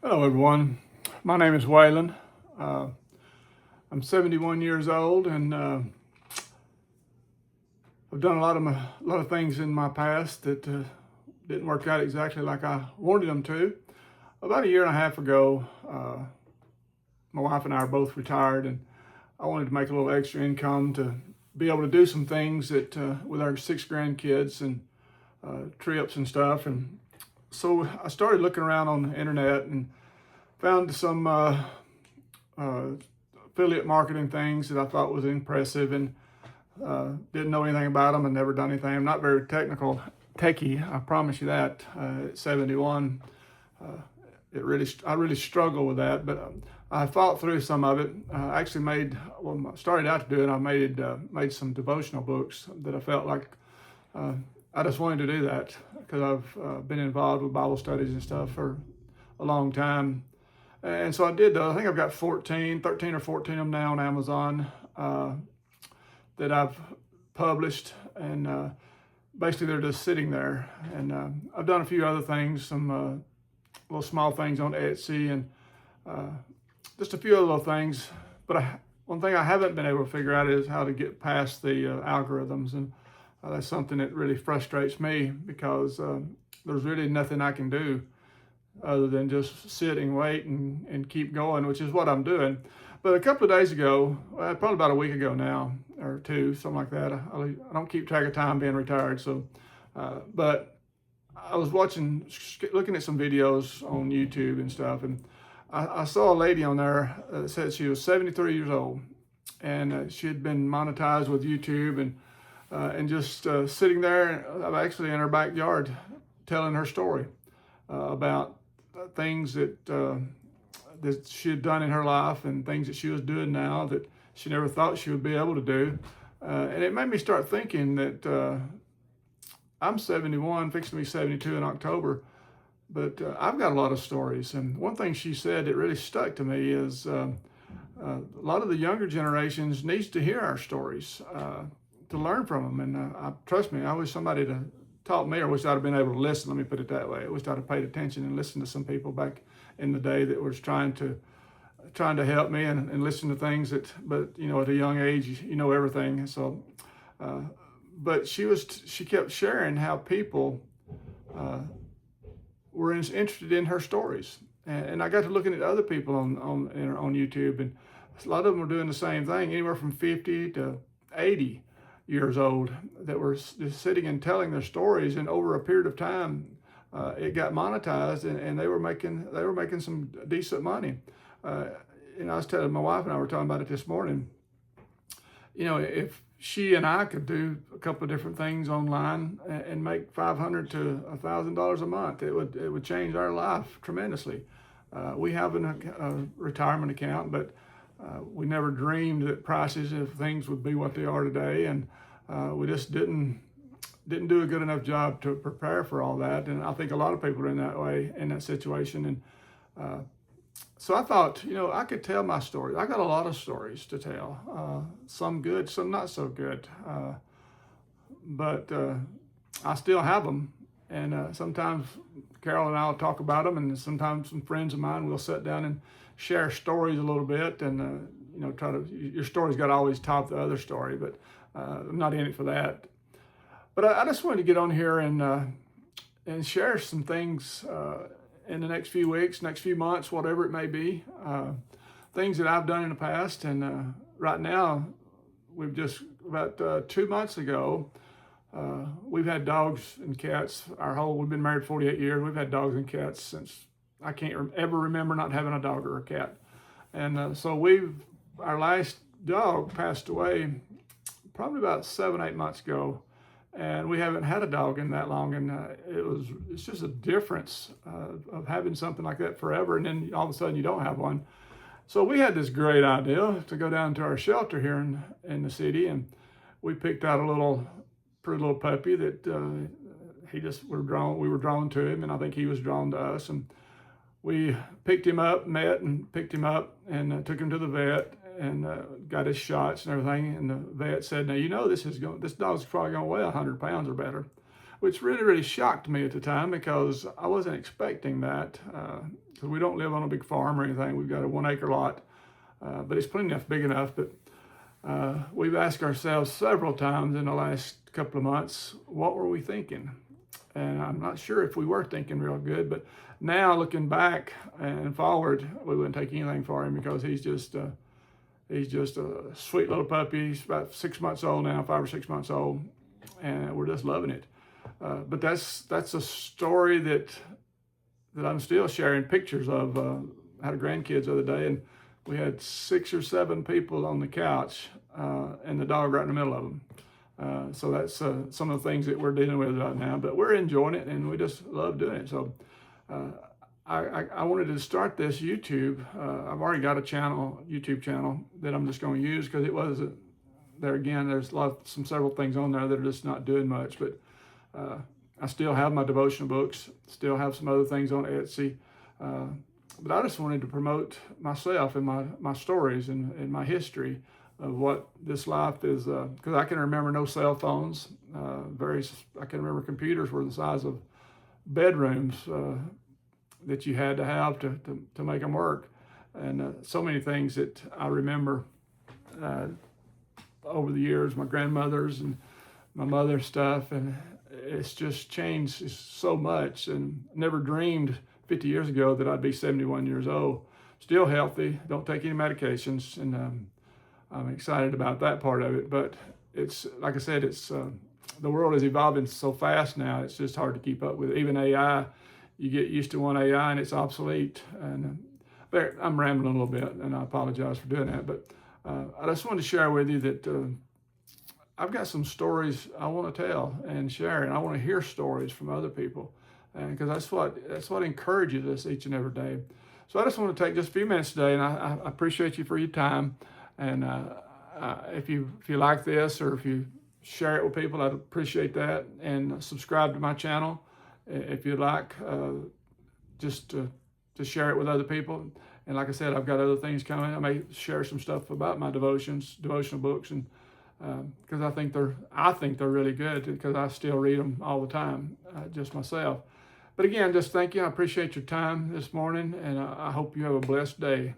Hello, everyone. My name is Waylon. Uh, I'm 71 years old, and I've done a lot of things in my past that didn't work out exactly like I wanted them to. About a year and a half ago, my wife and I are both retired, and I wanted to make a little extra income to be able to do some things that with our 6 grandkids and trips and stuff. And so I started looking around on the internet and found some uh, affiliate marketing things that I thought was impressive, and didn't know anything about them and never done anything. I'm not very techie, I promise you that. At 71, I really struggle with that, but I thought through some of it. I actually started out to do it. I made some devotional books that I felt like I just wanted to do that because I've been involved with Bible studies and stuff for a long time. And so I did those. I think I've got 13 or 14 of them now on Amazon that I've published. And basically they're just sitting there. And I've done a few other things, some little small things on Etsy and just a few other little things. But one thing I haven't been able to figure out is how to get past the algorithms. And that's something that really frustrates me because there's really nothing I can do other than just sit and wait and keep going, which is what I'm doing. But a couple of days ago, probably about a week ago now, or two, something like that. I don't keep track of time being retired. So, but I was looking at some videos on YouTube and stuff, and I saw a lady on there that said she was 73 years old, and she had been monetized with YouTube, and just sitting there, actually in her backyard, telling her story about things that she had done in her life and things that she was doing now that she never thought she would be able to do. And it made me start thinking that I'm 71, fixing to be 72 in October, but I've got a lot of stories. And one thing she said that really stuck to me is a lot of the younger generations needs to hear our stories to learn from them. And trust me, I wish somebody to taught me, or wish I'd have been able to listen. Let me put it that way. I wish I'd have paid attention and listened to some people back in the day that was trying to help me and listen to things that, but at a young age, you know everything. So, but she kept sharing how people were interested in her stories, and I got to looking at other people on YouTube, and a lot of them were doing the same thing, anywhere from 50 to 80 years old, that were just sitting and telling their stories, and over a period of time it got monetized, and they were making some decent money. And I was telling my wife, and I were talking about it this morning, if she and I could do a couple of different things online and make $500 to $1,000 a month, it would change our life tremendously. We have a retirement account, but we never dreamed that prices of things would be what they are today, and we just didn't do a good enough job to prepare for all that. And I think a lot of people are in that situation. And so I thought, I could tell my story. I got a lot of stories to tell, some good, some not so good, but I still have them. And sometimes Carol and I will talk about them, and sometimes some friends of mine will sit down and share stories a little bit, and your story's got to always top the other story, but I'm not in it for that. But I just wanted to get on here and share some things in the next few weeks, next few months, whatever it may be, things that I've done in the past. And right now, we've just about 2 months ago, we've had dogs and cats. We've been married 48 years. We've had dogs and cats since I can't ever remember not having a dog or a cat. And so our last dog passed away probably about 7-8 months ago, and we haven't had a dog in that long. And it's just a difference of having something like that forever, and then all of a sudden you don't have one. So we had this great idea to go down to our shelter here in the city, and we picked out a pretty little puppy that we were drawn to him, and I think he was drawn to us. And we picked him up, picked him up, and took him to the vet, and got his shots and everything. And the vet said, "Now this dog's probably going to weigh 100 pounds or better." which really shocked me at the time because I wasn't expecting that. Because we don't live on a big farm or anything. We've got a 1 acre lot, but it's plenty enough, big enough. But we've asked ourselves several times in the last couple of months, what were we thinking? And I'm not sure if we were thinking real good, but now looking back and forward, we wouldn't take anything for him because he's just a sweet little puppy. He's about 6 months old now, 5 or 6 months old, and we're just loving it. But that's a story that I'm still sharing pictures of. I had grandkids the other day, and we had 6 or 7 people on the couch, and the dog right in the middle of them. So that's some of the things that we're dealing with right now, but we're enjoying it and we just love doing it. So I wanted to start this YouTube. I've already got a YouTube channel that I'm just going to use because it was there again. There's several things on there that are just not doing much, but I still have my devotional books, still have some other things on Etsy. But I just wanted to promote myself and my stories and my history of what this life is, because I can remember no cell phones. I can remember computers were the size of bedrooms that you had to have to make them work, and so many things that I remember over the years, my grandmother's and my mother's stuff, and it's just changed so much. And never dreamed 50 years ago that I'd be 71 years old, still healthy, don't take any medications, and I'm excited about that part of it. But it's, like I said, it's the world is evolving so fast now, it's just hard to keep up with it. Even AI, you get used to one AI and it's obsolete. And I'm rambling a little bit, and I apologize for doing that. But I just wanted to share with you that I've got some stories I want to tell and share, and I want to hear stories from other people, and because that's what encourages us each and every day. So I just want to take just a few minutes today, and I appreciate you for your time. And if you like this, or if you share it with people, I'd appreciate that. And subscribe to my channel if you'd like, just to share it with other people. And like I said, I've got other things coming. I may share some stuff about my devotional books, and because I think they're really good, because I still read them all the time, just myself. But again, just thank you. I appreciate your time this morning, and I hope you have a blessed day.